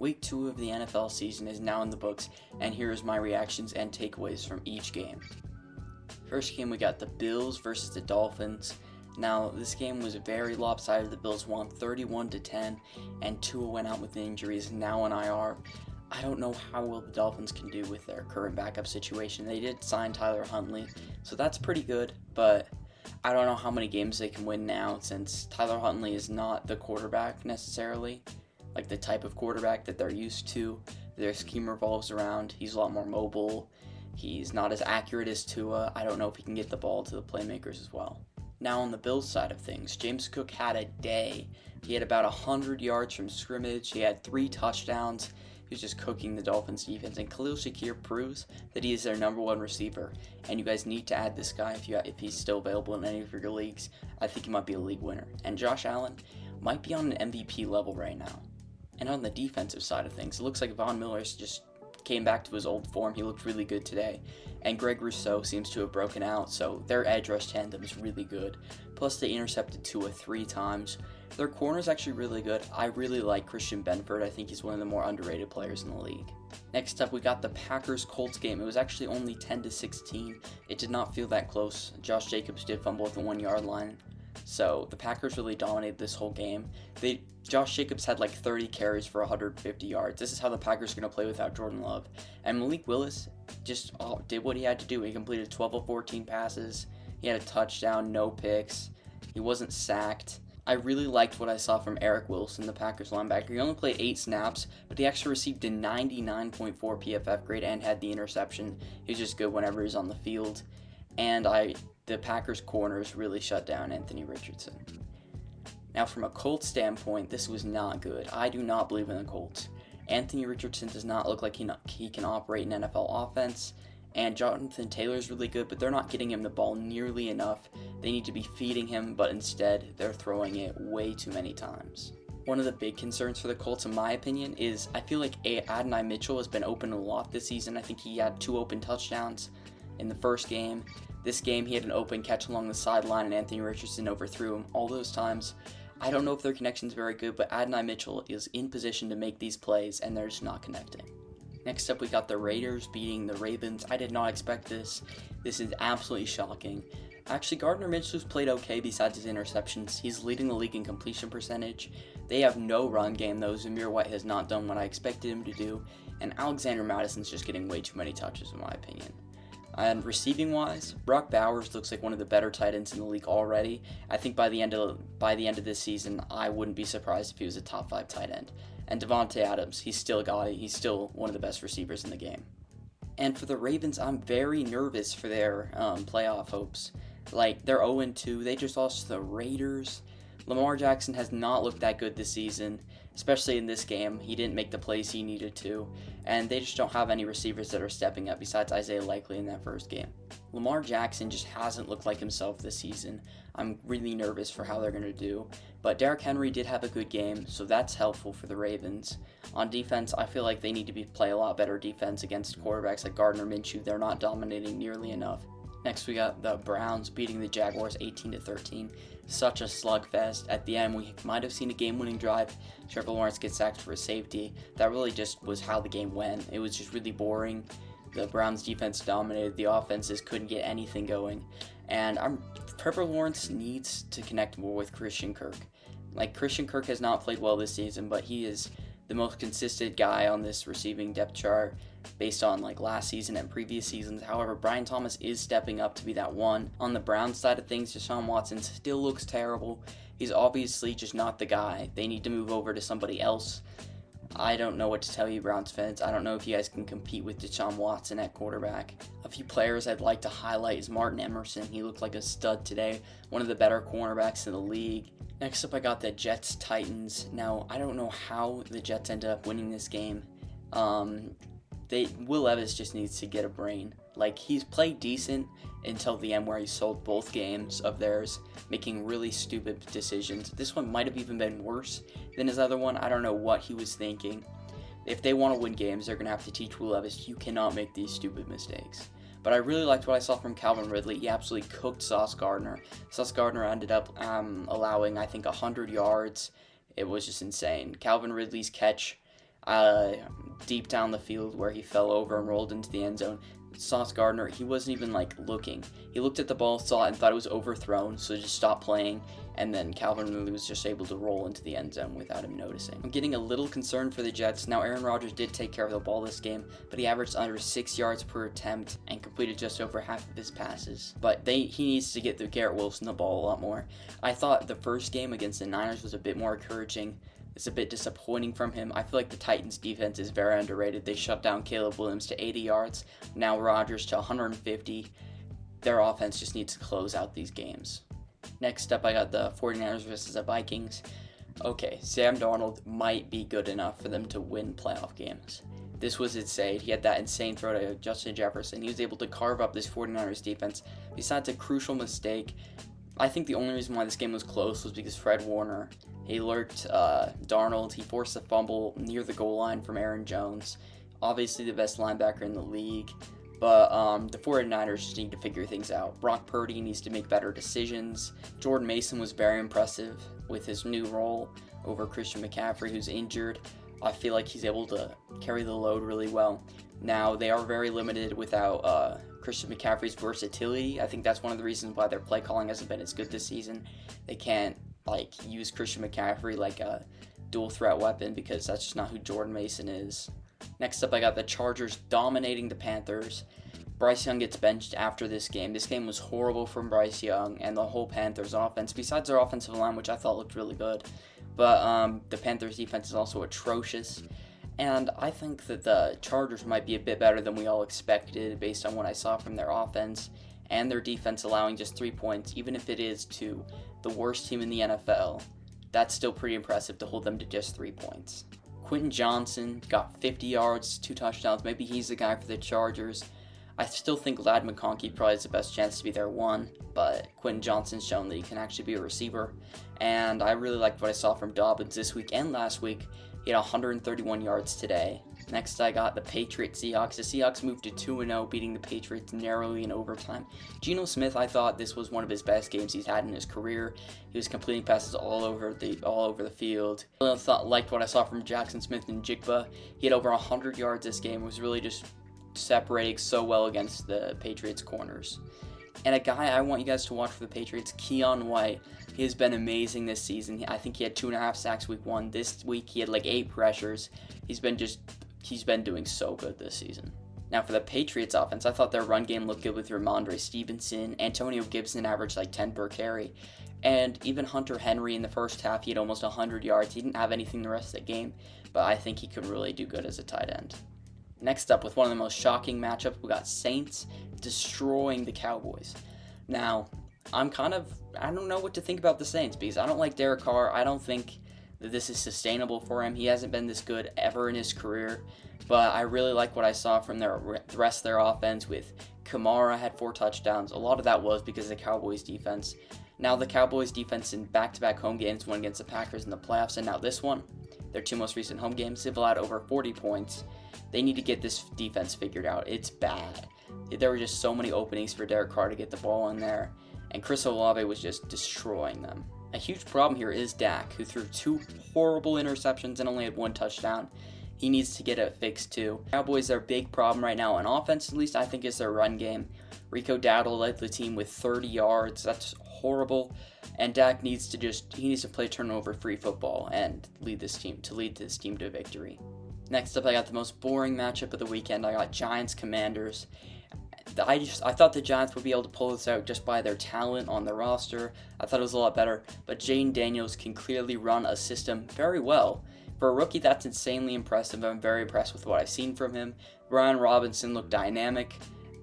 Week 2 of the NFL season is now in the books, and here is my reactions and takeaways from each game. First game, we got the Bills versus the Dolphins. Now, this game was very lopsided. The Bills won 31-10, and Tua went out with injuries, now on IR. I don't know how well the Dolphins can do with their current backup situation. They did sign Tyler Huntley, so that's pretty good, but I don't know how many games they can win now since Tyler Huntley is not the quarterback necessarily, like the type of quarterback that they're used to. Their scheme revolves around, he's a lot more mobile. He's not as accurate as Tua. I don't know if he can get the ball to the playmakers as well. Now on the Bills side of things, James Cook had a day. He had about 100 yards from scrimmage. He had 3 touchdowns. He was just cooking the Dolphins defense. And Khalil Shakir proves that he is their number 1 receiver. And you guys need to add this guy if he's still available in any of your leagues. I think he might be a league winner. And Josh Allen might be on an MVP level right now. And on the defensive side of things, it looks like Von Miller's just came back to his old form. He looked really good today. And Greg Rousseau seems to have broken out, so their edge rush tandem is really good. Plus, they intercepted Tua 3 times. Their corner's actually really good. I really like Christian Benford. I think he's one of the more underrated players in the league. Next up, we got the Packers-Colts game. It was actually only 10-16. It did not feel that close. Josh Jacobs did fumble at the 1-yard line. So the Packers really dominated this whole game. Josh Jacobs had like 30 carries for 150 yards. This is how the Packers are going to play without Jordan Love. And Malik Willis just did what he had to do. He completed 12 of 14 passes. He had a touchdown, no picks. He wasn't sacked. I really liked what I saw from Eric Wilson, the Packers linebacker. He only played 8 snaps, but he actually received a 99.4 PFF grade and had the interception. He was just good whenever he's on the field. And the Packers corners really shut down Anthony Richardson. Now, from a Colts standpoint, this was not good. I do not believe in the Colts. Anthony Richardson does not look like he can operate an NFL offense, and Jonathan Taylor's really good, but they're not getting him the ball nearly enough. They need to be feeding him, but instead, they're throwing it way too many times. One of the big concerns for the Colts, in my opinion, is I feel like Adonai Mitchell has been open a lot this season. I think he had 2 open touchdowns in the first game. This game, he had an open catch along the sideline, and Anthony Richardson overthrew him all those times. I don't know if their connection's very good, but Adonai Mitchell is in position to make these plays, and they're just not connecting. Next up, we got the Raiders beating the Ravens. I did not expect this. This is absolutely shocking. Actually, Gardner Minshew's played okay besides his interceptions. He's leading the league in completion percentage. They have no run game, though. Zamir White has not done what I expected him to do, and Alexander Madison's just getting way too many touches, in my opinion. And receiving-wise, Brock Bowers looks like one of the better tight ends in the league already. I think by the end of this season, I wouldn't be surprised if he was a top 5 tight end. And Devontae Adams, he's still got it. He's still one of the best receivers in the game. And for the Ravens, I'm very nervous for their playoff hopes. Like, they're 0-2. They just lost to the Raiders. Lamar Jackson has not looked that good this season, especially in this game. He didn't make the plays he needed to, and they just don't have any receivers that are stepping up besides Isaiah Likely in that first game. Lamar Jackson just hasn't looked like himself this season. I'm really nervous for how they're going to do, but Derrick Henry did have a good game, so that's helpful for the Ravens. On defense, I feel like they need to play a lot better defense against quarterbacks like Gardner Minshew. They're not dominating nearly enough. Next, we got the Browns beating the Jaguars 18-13. Such a slugfest. At the end, we might have seen a game-winning drive. Trevor Lawrence gets sacked for a safety. That really just was how the game went. It was just really boring. The Browns defense dominated. The offenses couldn't get anything going. And Trevor Lawrence needs to connect more with Christian Kirk. Like, Christian Kirk has not played well this season, but he is the most consistent guy on this receiving depth chart based on like last season and previous seasons. However, Brian Thomas is stepping up to be that one. On the Browns side of things, Deshaun Watson still looks terrible. He's obviously just not the guy. They need to move over to somebody else. I don't know what to tell you, Browns fans. I don't know if you guys can compete with Deshaun Watson at quarterback. A few players I'd like to highlight is Martin Emerson. He looked like a stud today, one of the better cornerbacks in the league. Next up, I got the Jets-Titans. Now, I don't know how the Jets ended up winning this game. Will Levis just needs to get a brain. Like, he's played decent until the end where he sold both games of theirs, making really stupid decisions. This one might have even been worse than his other one. I don't know what he was thinking. If they want to win games, they're going to have to teach Will Levis, you cannot make these stupid mistakes. But I really liked what I saw from Calvin Ridley. He absolutely cooked Sauce Gardner. Sauce Gardner ended up allowing, I think, 100 yards. It was just insane. Calvin Ridley's catch deep down the field where he fell over and rolled into the end zone. Sauce Gardner, he wasn't even like looking. He looked at the ball, saw it, and thought it was overthrown, so just stopped playing. And then Calvin Ridley was just able to roll into the end zone without him noticing. I'm getting a little concerned for the Jets. Now, Aaron Rodgers did take care of the ball this game, but he averaged under 6 yards per attempt and completed just over half of his passes. But he needs to get the Garrett Wilson the ball a lot more. I thought the first game against the Niners was a bit more encouraging. It's a bit disappointing from him. I feel like the Titans' defense is very underrated. They shut down Caleb Williams to 80 yards. Now Rodgers to 150. Their offense just needs to close out these games. Next up, I got the 49ers versus the Vikings. Okay, Sam Darnold might be good enough for them to win playoff games. This was insane. He had that insane throw to Justin Jefferson. He was able to carve up this 49ers defense. Besides a crucial mistake, I think the only reason why this game was close was because Fred Warner, he lurked Darnold. He forced a fumble near the goal line from Aaron Jones. Obviously the best linebacker in the league. But the 49ers just need to figure things out. Brock Purdy needs to make better decisions. Jordan Mason was very impressive with his new role over Christian McCaffrey, who's injured. I feel like he's able to carry the load really well. Now, they are very limited without Christian McCaffrey's versatility. I think that's one of the reasons why their play calling hasn't been as good this season. They can't use Christian McCaffrey like a dual threat weapon because that's just not who Jordan Mason is. Next up, I got the Chargers dominating the Panthers. Bryce Young gets benched after this game. This game was horrible from Bryce Young and the whole Panthers offense, besides their offensive line, which I thought looked really good. But the Panthers defense is also atrocious. And I think that the Chargers might be a bit better than we all expected based on what I saw from their offense and their defense allowing just 3 points, even if it is to the worst team in the NFL. That's still pretty impressive to hold them to just 3 points. Quentin Johnson got 50 yards, 2 touchdowns. Maybe he's the guy for the Chargers. I still think Ladd McConkey probably has the best chance to be their one, but Quentin Johnson's shown that he can actually be a receiver. And I really liked what I saw from Dobbins this week and last week. He had 131 yards today. Next, I got the Patriots Seahawks. The Seahawks moved to 2-0, beating the Patriots narrowly in overtime. Geno Smith, I thought this was one of his best games he's had in his career. He was completing passes all over the field. I liked what I saw from Jackson Smith and Jigba. He had over 100 yards this game. It was really just separating so well against the Patriots corners. And a guy I want you guys to watch for the Patriots, Keon White. He has been amazing this season. I think he had 2.5 sacks week 1. This week he had 8 pressures. He's been doing so good this season. Now for the Patriots offense, I thought their run game looked good with Ramondre Stevenson. Antonio Gibson averaged 10 per carry. And even Hunter Henry in the first half, he had almost 100 yards. He didn't have anything the rest of the game, but I think he could really do good as a tight end. Next up, with one of the most shocking matchups, we got Saints destroying the Cowboys. Now, I don't know what to think about the Saints because I don't like Derek Carr. I don't think that this is sustainable for him. He hasn't been this good ever in his career, but I really like what I saw from the rest of their offense with Kamara had 4 touchdowns. A lot of that was because of the Cowboys defense. Now the Cowboys defense in back-to-back home games, one against the Packers in the playoffs, and now this one, their 2 most recent home games, they've allowed over 40 points. They need to get this defense figured out. It's bad. There were just so many openings for Derek Carr to get the ball in there, and Chris Olave was just destroying them. A huge problem here is Dak, who threw 2 horrible interceptions and only had 1 touchdown. He needs to get it fixed too. Cowboys, their big problem right now, on offense at least, I think is their run game. Rico Dowdle led the team with 30 yards. That's horrible. And Dak needs to play turnover-free football and lead this team to victory. Next up, I got the most boring matchup of the weekend. I got Giants-Commanders. I thought the Giants would be able to pull this out just by their talent on the roster. I thought it was a lot better, but Jayden Daniels can clearly run a system very well. For a rookie, that's insanely impressive. I'm very impressed with what I've seen from him. Brian Robinson looked dynamic,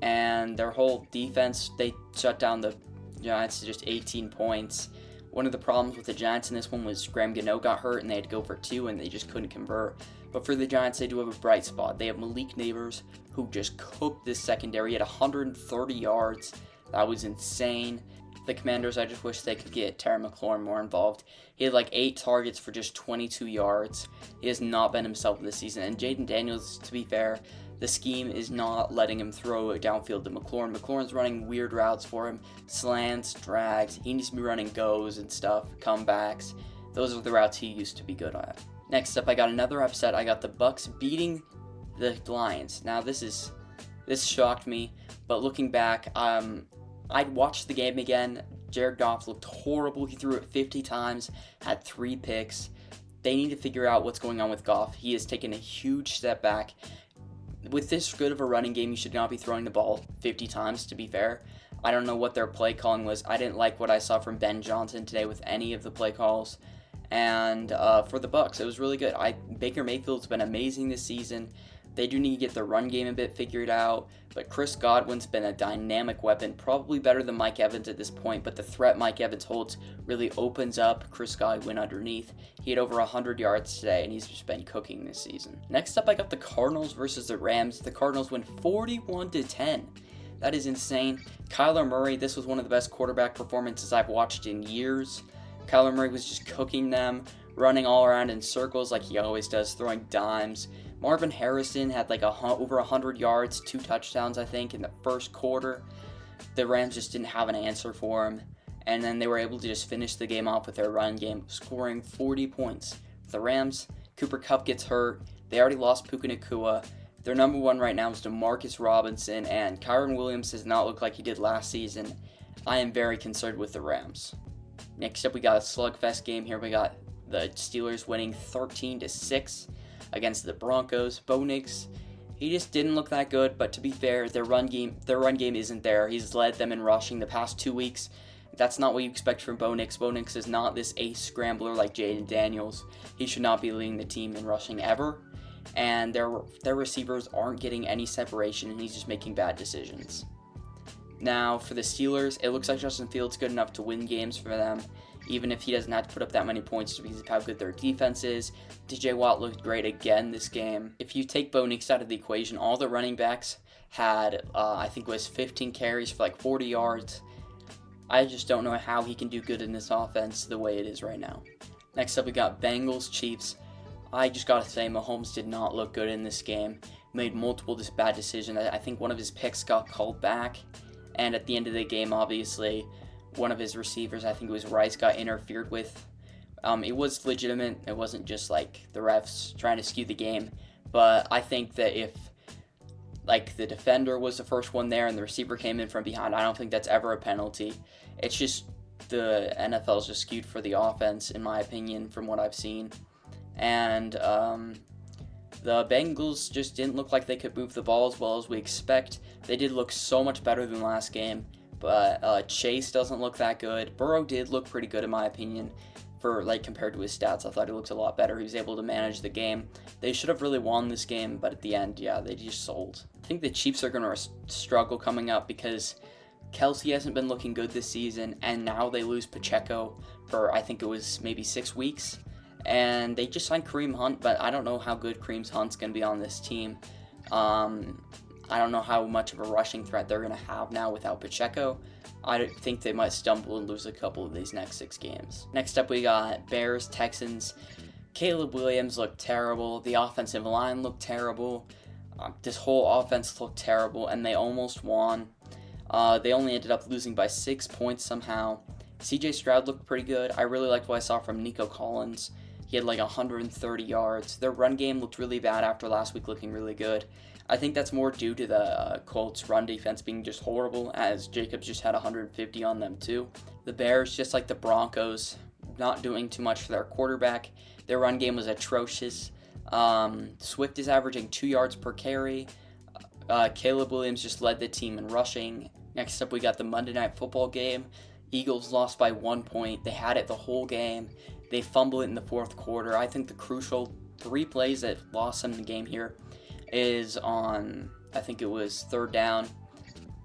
and their whole defense, they shut down the Giants to just 18 points. One of the problems with the Giants in this one was Graham Gano got hurt, and they had to go for 2, and they just couldn't convert. But for the Giants, they do have a bright spot. They have Malik Neighbors, who just cooked this secondary. He had 130 yards. That was insane. The Commanders, I just wish they could get Terry McLaurin more involved. He had 8 targets for just 22 yards. He has not been himself this season. And Jayden Daniels, to be fair, the scheme is not letting him throw it downfield to McLaurin. McLaurin's running weird routes for him. Slants, drags. He needs to be running goes and stuff, comebacks. Those are the routes he used to be good at. Next up, I got another upset. I got the Bucks beating the Lions. Now, this shocked me, but looking back, I watched the game again. Jared Goff looked horrible. He threw it 50 times, had 3 picks. They need to figure out what's going on with Goff. He has taken a huge step back. With this good of a running game, you should not be throwing the ball 50 times, to be fair. I don't know what their play calling was. I didn't like what I saw from Ben Johnson today with any of the play calls. And for the Bucks, it was really good. Baker Mayfield's been amazing this season. They do need to get the run game a bit figured out, but Chris Godwin's been a dynamic weapon, probably better than Mike Evans at this point, but the threat Mike Evans holds really opens up Chris Godwin underneath. He had over 100 yards today, and he's just been cooking this season. Next up, I got the Cardinals versus the Rams. The Cardinals win 41-10. That is insane. Kyler Murray, this was one of the best quarterback performances I've watched in years. Kyler Murray was just cooking them, running all around in circles like he always does, throwing dimes. Marvin Harrison had like over 100 yards, 2 touchdowns, I think, in the first quarter. The Rams just didn't have an answer for him. And then they were able to just finish the game off with their run game, scoring 40 points. For the Rams, Cooper Kupp gets hurt. They already lost Puka Nacua. Their number one right now is Demarcus Robinson, and Kyren Williams does not look like he did last season. I am very concerned with the Rams. Next up, we got a slugfest game here. We got the Steelers winning 13-6 against the Broncos. Bo Nix, he just didn't look that good, but to be fair, their run game isn't there. He's led them in rushing the past 2 weeks. That's not what you expect from Bo Nix. Bo Nix is not this ace scrambler like Jaden Daniels. He should not be leading the team in rushing ever. And their receivers aren't getting any separation, and he's just making bad decisions. Now, for the Steelers, it looks like Justin Fields good enough to win games for them, even if he doesn't have to put up that many points because of how good their defense is. TJ Watt looked great again this game. If you take Bo Nix out of the equation, all the running backs had, I think it was 15 carries for like 40 yards. I just don't know how he can do good in this offense the way it is right now. Next up, we got Bengals Chiefs. I just gotta say, Mahomes did not look good in this game. Made multiple bad decisions. I think one of his picks got called back. And at the end of the game, obviously, one of his receivers, I think it was Rice, got interfered with. It was legitimate. It wasn't just like the refs trying to skew the game. But I think that if like the defender was the first one there and the receiver came in from behind, I don't think that's ever a penalty. It's just the NFL's just skewed for the offense, in my opinion, from what I've seen. And the Bengals just didn't look like they could move the ball as well as we expect. They did look so much better than last game, but Chase doesn't look that good. Burrow did look pretty good in my opinion, for like compared to his stats. I thought he looked a lot better. He was able to manage the game. They should have really won this game, but at the end, yeah, they just sold. I think the Chiefs are going to struggle coming up because Kelsey hasn't been looking good this season, and now they lose Pacheco for I think it was maybe 6 weeks. And they just signed Kareem Hunt, but I don't know how good Kareem Hunt's going to be on this team. I don't know how much of a rushing threat they're going to have now without Pacheco. I think they might stumble and lose a couple of these next 6 games. Next up, we got Bears, Texans. Caleb Williams looked terrible. The offensive line looked terrible. This whole offense looked terrible, and they almost won. They only ended up losing by 6 points somehow. CJ Stroud looked pretty good. I really liked what I saw from Nico Collins. He had like 130 yards. Their run game looked really bad after last week looking really good. I think that's more due to the Colts' run defense being just horrible, as Jacobs just had 150 on them too. The Bears, just like the Broncos, not doing too much for their quarterback. Their run game was atrocious. Swift is averaging 2 yards per carry. Caleb Williams just led the team in rushing. Next up, we got the Monday Night Football game. Eagles lost by 1 point. They had it the whole game. They fumble it in the fourth quarter. I think the crucial 3 plays that lost them the game here is on, I think it was 3rd down.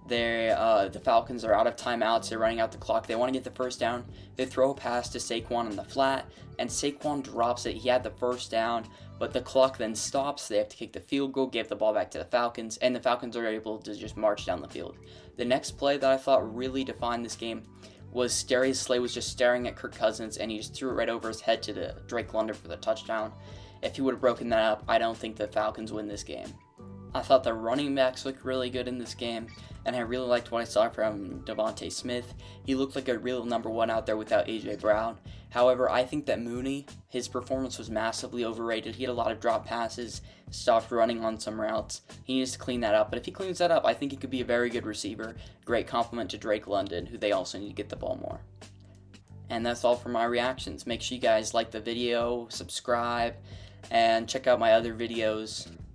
The Falcons are out of timeouts. They're running out the clock. They want to get the first down. They throw a pass to Saquon in the flat, and Saquon drops it. He had the first down, but the clock then stops. They have to kick the field goal, give the ball back to the Falcons, and the Falcons are able to just march down the field. The next play that I thought really defined this game was Darius Slay was just staring at Kirk Cousins, and he just threw it right over his head to Drake London for the touchdown. If he would have broken that up, I don't think the Falcons win this game. I thought the running backs looked really good in this game, and I really liked what I saw from Devontae Smith. He looked like a real number one out there without A.J. Brown. However, I think that Mooney, his performance was massively overrated. He had a lot of drop passes, stopped running on some routes. He needs to clean that up, but if he cleans that up, I think he could be a very good receiver. Great compliment to Drake London, who they also need to get the ball more. And that's all for my reactions. Make sure you guys like the video, subscribe, and check out my other videos